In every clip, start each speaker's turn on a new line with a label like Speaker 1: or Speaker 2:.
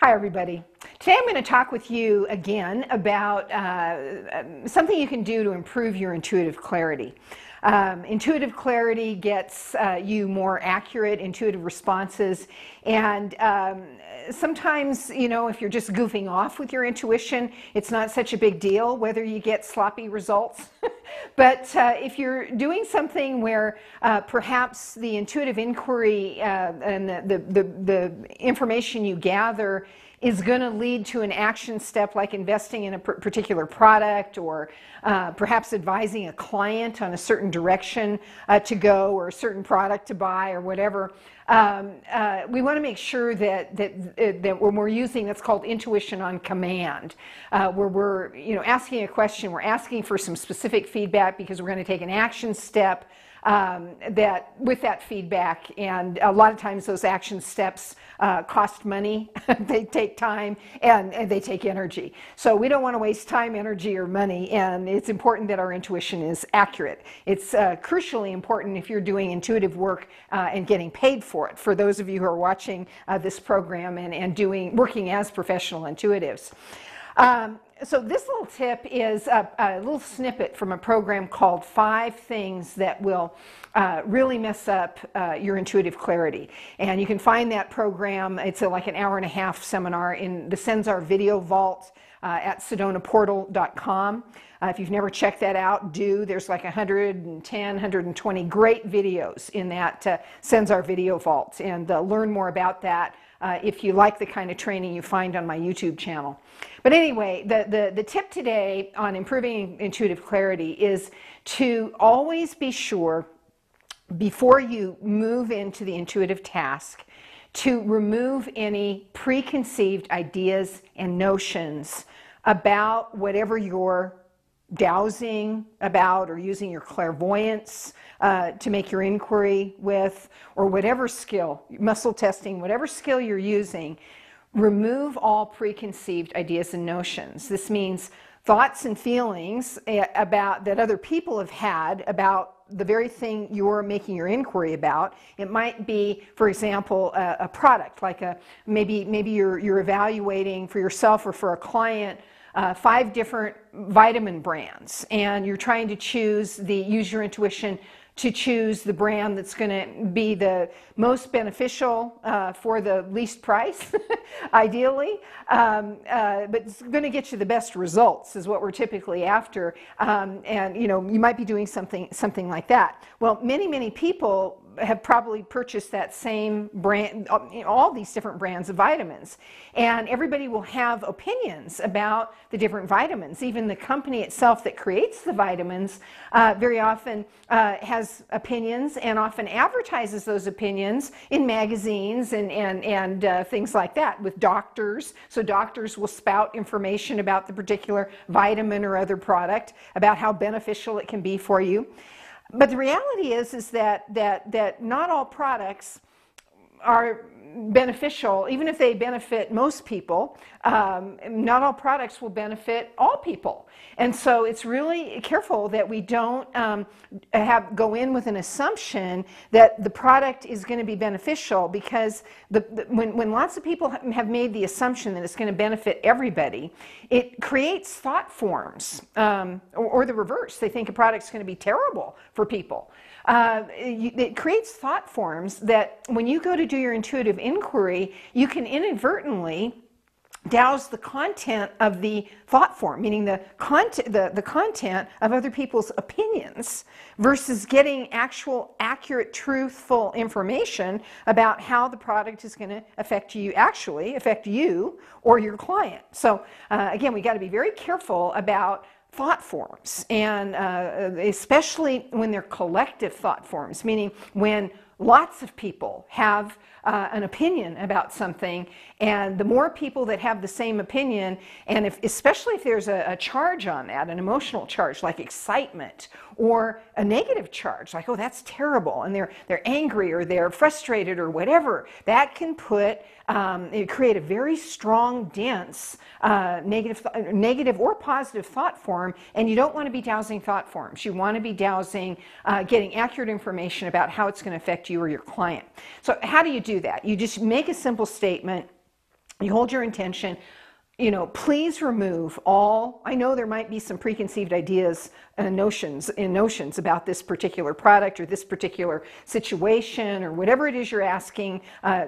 Speaker 1: Hi everybody. Today I'm going to talk with you again about something you can do to improve your intuitive clarity. Intuitive clarity gets you more accurate, intuitive responses, and sometimes, you know, if you're just goofing off with your intuition, it's not such a big deal whether you get sloppy results. But if you're doing something where perhaps the intuitive inquiry and the information you gather is going to lead to an action step like investing in a particular product, or perhaps advising a client on a certain direction to go, or a certain product to buy, or whatever, we want to make sure that when we're using that's called intuition on command, where we're asking a question, we're asking for some specific feedback because we're going to take an action step with that feedback, and a lot of times those action steps cost money, they take time, and they take energy. So we don't want to waste time, energy, or money, and it's important that our intuition is accurate. It's crucially important if you're doing intuitive work and getting paid for it, for those of you who are watching this program and working as professional intuitives. So this little tip is a little snippet from a program called 5 Things That Will Really Mess Up Your Intuitive Clarity. And you can find that program, it's like an hour-and-a-half seminar in the Senzar Video Vault at sedonaportal.com. If you've never checked that out, there's like 110, 120 great videos in that Senzar Video Vault, and learn more about that if you like the kind of training you find on my YouTube channel. But anyway, the tip today on improving intuitive clarity is to always be sure, before you move into the intuitive task, to remove any preconceived ideas and notions about whatever you're dowsing about, or using your clairvoyance to make your inquiry with, or whatever skill, muscle testing, whatever skill you're using. Remove all preconceived ideas and notions. This means thoughts and feelings about that other people have had about the very thing you're making your inquiry about. It might be, for example, a product, like maybe you're evaluating for yourself or for a client 5 different vitamin brands, and you're trying to use your intuition to choose the brand that's going to be the most beneficial for the least price, ideally, but it's going to get you the best results is what we're typically after. And you might be doing something like that. Well, many people have probably purchased that same brand, all these different brands of vitamins, and everybody will have opinions about the different vitamins. Even the company itself that creates the vitamins very often has opinions, and often advertises those opinions in magazines and things like that with doctors. So doctors will spout information about the particular vitamin or other product, about how beneficial it can be for you. But the reality is that not all products are beneficial. Even if they benefit most people, not all products will benefit all people. And so it's really careful that we don't go in with an assumption that the product is going to be beneficial, because when lots of people have made the assumption that it's going to benefit everybody, it creates thought forms, or the reverse. They think a product's going to be terrible for people. It creates thought forms that when you go to do your intuitive inquiry, you can inadvertently douse the content of the thought form, meaning the content of other people's opinions, versus getting actual, accurate, truthful information about how the product is going to affect you or your client. So again, we got to be very careful about thought forms, and especially when they're collective thought forms, meaning when lots of people have an opinion about something, and the more people that have the same opinion, and especially if there's a charge on that, an emotional charge like excitement, or a negative charge like, oh, that's terrible, and they're angry or they're frustrated or whatever, that can create a very strong, dense negative or positive thought form, and you don't want to be dowsing thought forms. You want to be dowsing, getting accurate information about how it's going to affect you or your client. So how do you do that? You just make a simple statement You hold your intention. You know, please remove all, I know there might be some preconceived ideas and notions about this particular product or this particular situation or whatever it is you're asking,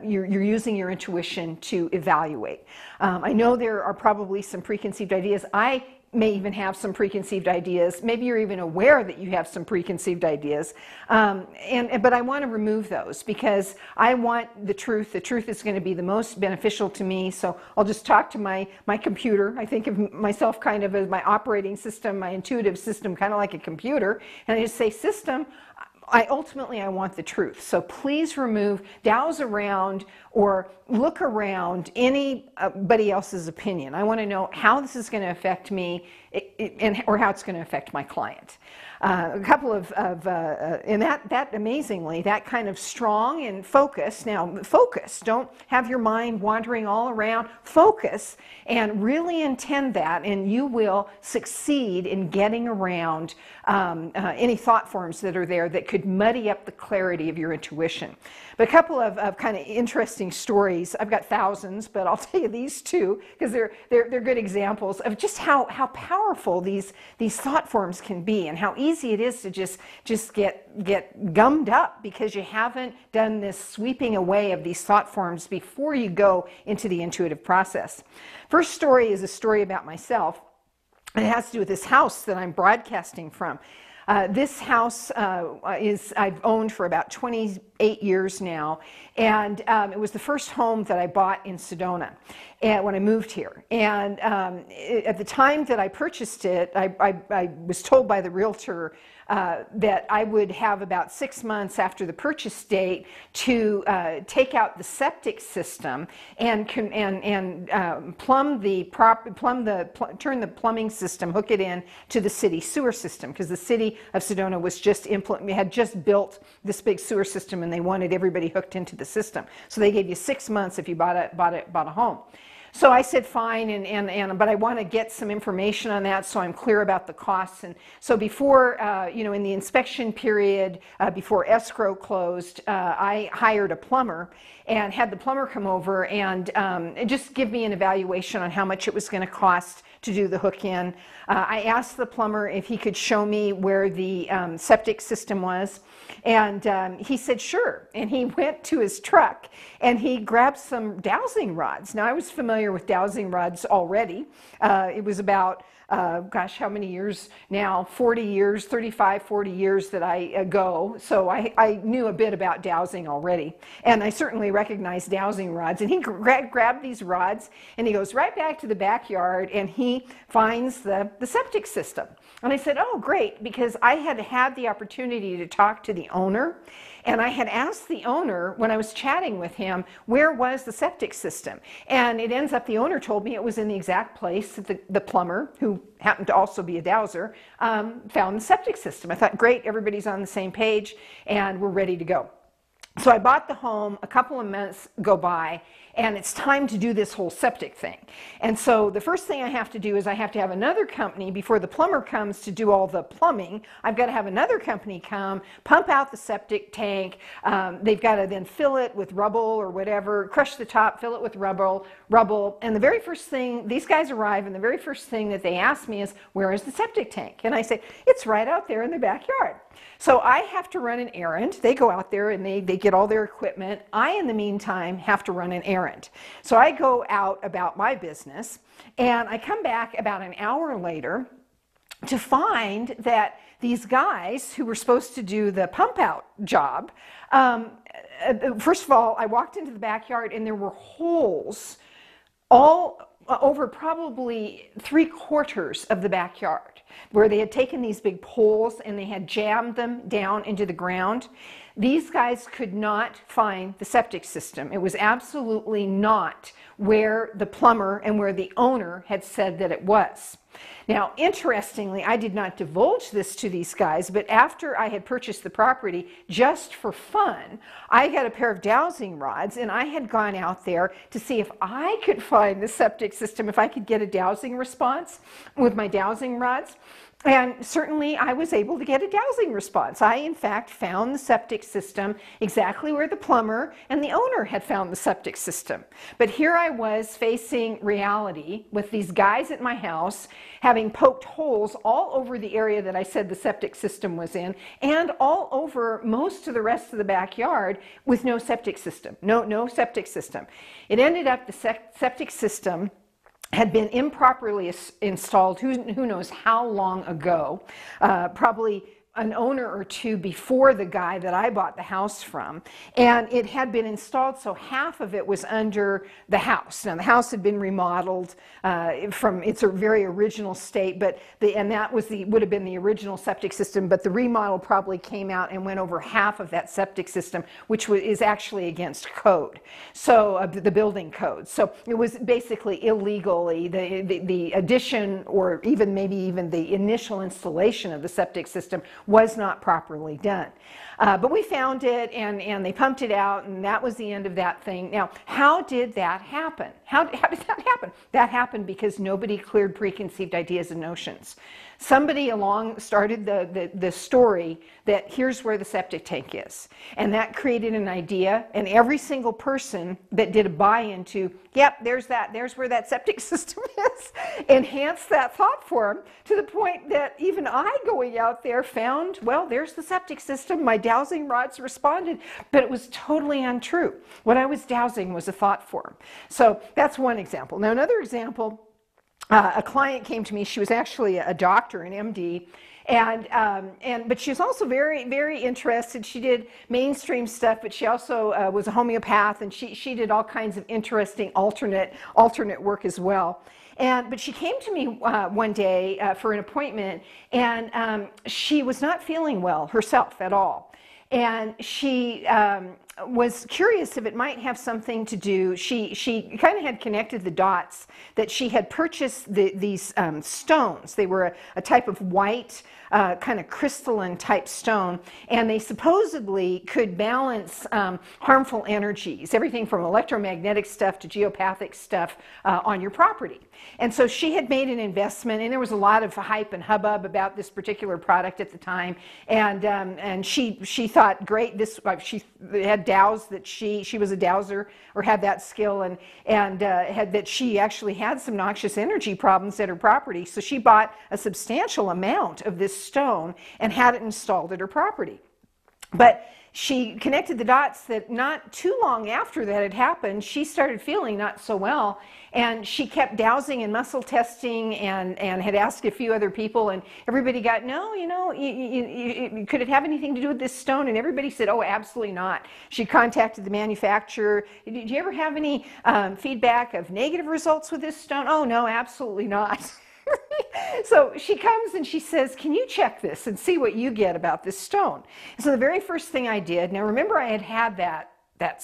Speaker 1: you're using your intuition to evaluate. I know there are probably some preconceived ideas. I may even have some preconceived ideas. Maybe you're even aware that you have some preconceived ideas. But I want to remove those because I want the truth. The truth is going to be the most beneficial to me. So I'll just talk to my computer. I think of myself kind of as my operating system, my intuitive system, kind of like a computer. And I just say, system, ultimately I want the truth. So please remove, douse around or look around anybody else's opinion. I want to know how this is going to affect me or how it's going to affect my client. A couple and that amazingly, that kind of strong and focus. Now focus, don't have your mind wandering all around. Focus and really intend that, and you will succeed in getting around any thought forms that are there that could muddy up the clarity of your intuition. But a couple of kind of interesting stories. I've got thousands, but I'll tell you these two because they're good examples of just how powerful these thought forms can be and how easy it is to just get gummed up because you haven't done this sweeping away of these thought forms before you go into the intuitive process. First story is a story about myself. And it has to do with this house that I'm broadcasting from. This house I've owned for about 28 years now, and it was the first home that I bought in Sedona when I moved here. And at the time that I purchased it, I was told by the realtor that I would have about 6 months after the purchase date to take out the septic system and turn the plumbing system, hook it in to the city sewer system, because the city of Sedona had just built this big sewer system and they wanted everybody hooked into the system. So they gave you 6 months if you bought a home. So I said fine, but I want to get some information on that so I'm clear about the costs. And so before, in the inspection period, before escrow closed, I hired a plumber and had the plumber come over and just give me an evaluation on how much it was going to cost to do the hook in. I asked the plumber if he could show me where the septic system was, and he said sure, and he went to his truck and he grabbed some dowsing rods. Now I was familiar with dowsing rods already. It was about how many years now? 40 years, 35, 40 years that I go. So I knew a bit about dowsing already. And I certainly recognized dowsing rods. And he grabbed these rods and he goes right back to the backyard and he finds the septic system. And I said, oh, great, because I had had the opportunity to talk to the owner. And I had asked the owner when I was chatting with him, where was the septic system? And it ends up the owner told me it was in the exact place that the plumber, who happened to also be a dowser, found the septic system. I thought, great, everybody's on the same page and we're ready to go. So I bought the home, a couple of months go by, and it's time to do this whole septic thing. And so the first thing I have to do is I have to have another company, before the plumber comes to do all the plumbing, I've got to have another company come, pump out the septic tank. They've got to then fill it with rubble or whatever, crush the top, fill it with rubble. And the very first thing, these guys arrive, and the very first thing that they ask me is, where is the septic tank? And I say, it's right out there in the backyard. So I have to run an errand. They go out there and they get all their equipment. I, in the meantime, have to run an errand. So I go out about my business, and I come back about an hour later to find that these guys who were supposed to do the pump out job, first of all, I walked into the backyard and there were holes all over probably 3/4 of the backyard, where they had taken these big poles and they had jammed them down into the ground. These guys could not find the septic system. It was absolutely not where the plumber and where the owner had said that it was. Now, interestingly, I did not divulge this to these guys, but after I had purchased the property, just for fun, I got a pair of dowsing rods, and I had gone out there to see if I could find the septic system, if I could get a dowsing response with my dowsing rods. And certainly I was able to get a dowsing response. I, in fact, found the septic system exactly where the plumber and the owner had found the septic system. But here I was facing reality with these guys at my house having poked holes all over the area that I said the septic system was in and all over most of the rest of the backyard with no septic system. No septic system. It ended up the septic system had been improperly installed, who knows how long ago, probably an owner or two before the guy that I bought the house from, and it had been installed so half of it was under the house. Now the house had been remodeled from its very original state, and that was would have been the original septic system, but the remodel probably came out and went over half of that septic system, which is actually against code, so the building code. So it was basically illegally the addition or maybe even the initial installation of the septic system was not properly done. But we found it and they pumped it out, and that was the end of that thing. Now, how did that happen? How did that happen? That happened because nobody cleared preconceived ideas and notions. Somebody along started the story that here's where the septic tank is. And that created an idea, and every single person that did a buy-in to, yep, there's where that septic system is, enhanced that thought form to the point that even I, going out there, found, well, there's the septic system, my dowsing rods responded, but it was totally untrue. What I was dowsing was a thought form. So that's one example. Now another example, a client came to me. She was actually a doctor, an MD, but she was also very, very interested. She did mainstream stuff, but she also was a homeopath, and she did all kinds of interesting alternate work as well. But she came to me one day for an appointment, and she was not feeling well herself at all. And she was curious if it might have something to do. She kind of had connected the dots that she had purchased these stones. They were a type of white, kind of crystalline type stone, and they supposedly could balance harmful energies, everything from electromagnetic stuff to geopathic stuff on your property. And so she had made an investment, and there was a lot of hype and hubbub about this particular product at the time. And she thought, great, she had dowsed, that she was a dowser or had that skill, and had that she actually had some noxious energy problems at her property. So she bought a substantial amount of this stone and had it installed at her property. But she connected the dots that not too long after that had happened, she started feeling not so well, and she kept dowsing and muscle testing and had asked a few other people, and everybody got, no, could it have anything to do with this stone? And everybody said, oh, absolutely not. She contacted the manufacturer. Did you ever have any feedback of negative results with this stone? Oh, no, absolutely not. So she comes and she says, can you check this and see what you get about this stone? So the very first thing I did, now remember I had that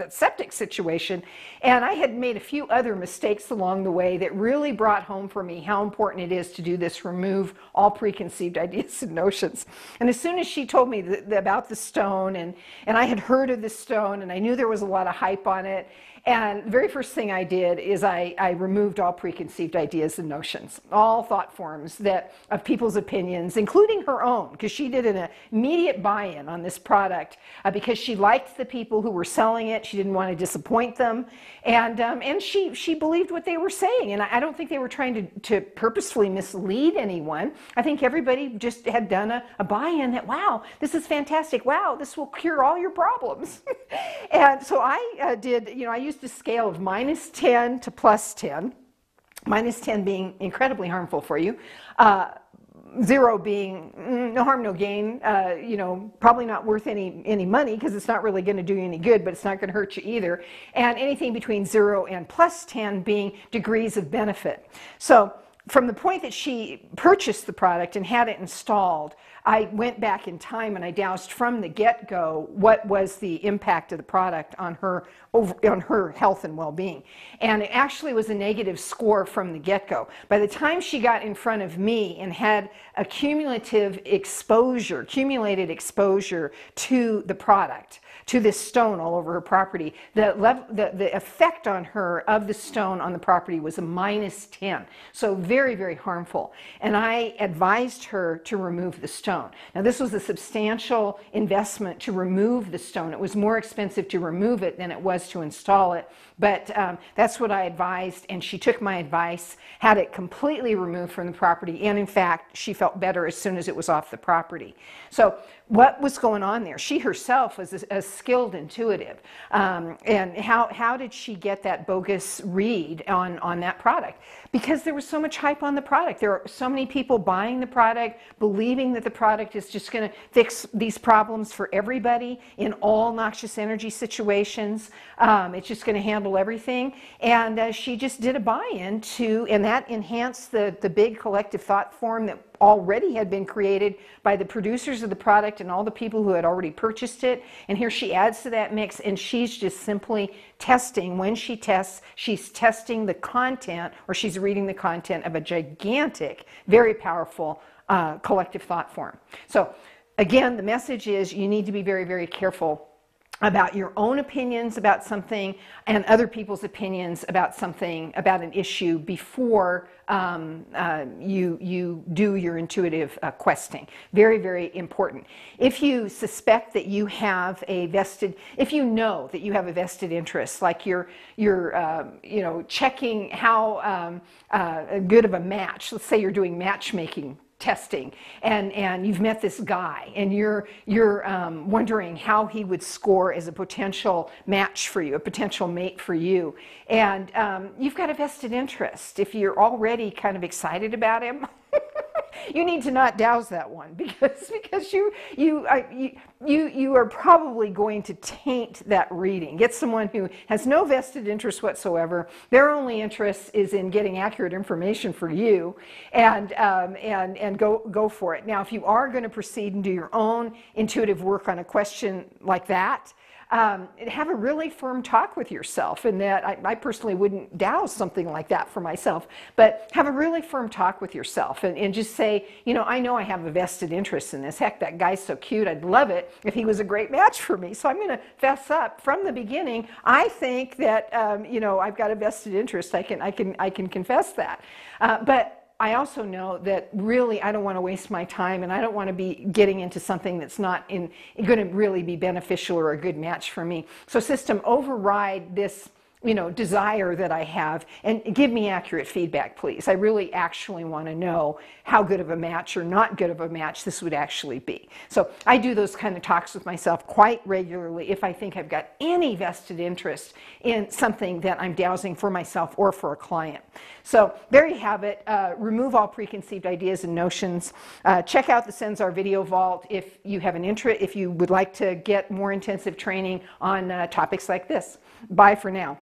Speaker 1: septic situation, and I had made a few other mistakes along the way that really brought home for me how important it is to do this, remove all preconceived ideas and notions. And as soon as she told me about the stone, and I had heard of this stone, and I knew there was a lot of hype on it, and the very first thing I did is I removed all preconceived ideas and notions, all thought forms of people's opinions, including her own, because she did an immediate buy-in on this product because she liked the people who were selling it. She didn't want to disappoint them, and she believed what they were saying. And I don't think they were trying to purposefully mislead anyone. I think everybody just had done a buy-in that, wow, this is fantastic. Wow, this will cure all your problems. And so I did, I used a scale of -10 to +10, -10 being incredibly harmful for you, 0 being no harm, no gain, probably not worth any money because it's not really going to do you any good, but it's not going to hurt you either, and anything between 0 and +10 being degrees of benefit. So from the point that she purchased the product and had it installed, I went back in time and I dowsed from the get-go what was the impact of the product on her health and well-being. And it actually was a negative score from the get-go. By the time she got in front of me and had a accumulated exposure to the product, to this stone all over her property, the effect on her of the stone on the property was a -10. So very, very harmful. And I advised her to remove the stone. Now, this was a substantial investment to remove the stone. It was more expensive to remove it than it was to install it. But that's what I advised, and she took my advice, had it completely removed from the property, and in fact, she felt better as soon as it was off the property. So what was going on there? She herself was a skilled intuitive. And how did she get that bogus read on that product? Because there was so much hype on the product. There are so many people buying the product, believing that the product is just going to fix these problems for everybody in all noxious energy situations. It's just going to handle everything. And she just did a buy-in to, and that enhanced the big collective thought form that already had been created by the producers of the product and all the people who had already purchased it. And here she adds to that mix, and she's just simply testing. When she tests, she's testing the content, or she's reading the content of a gigantic, very powerful collective thought form. So again, the message is you need to be very, very careful about your own opinions about something and other people's opinions about something, about an issue, before you do your intuitive questing. Very, very important. If you suspect that you have a vested, if you know that you have a vested interest, like you're checking how good of a match, let's say you're doing matchmaking testing, and you've met this guy, and you're wondering how he would score as a potential match for you, a potential mate for you, and you've got a vested interest. If you're already kind of excited about him, you need to not douse that one, because you are probably going to taint that reading. Get someone who has no vested interest whatsoever. Their only interest is in getting accurate information for you, and go for it. Now, if you are going to proceed and do your own intuitive work on a question like that, have a really firm talk with yourself, in that I personally wouldn't douse something like that for myself, but have a really firm talk with yourself and just say, I know I have a vested interest in this. Heck, that guy's so cute. I'd love it if he was a great match for me. So I'm going to fess up from the beginning. I think that, I've got a vested interest. I can confess that. But I also know that really I don't want to waste my time, and I don't want to be getting into something that's not going to really be beneficial or a good match for me. So system, override this desire that I have, and give me accurate feedback, please. I really actually want to know how good of a match or not good of a match this would actually be. So I do those kind of talks with myself quite regularly if I think I've got any vested interest in something that I'm dowsing for myself or for a client. So there you have it. Remove all preconceived ideas and notions. Check out the Sensar Video Vault if you have an interest, if you would like to get more intensive training on topics like this. Bye for now.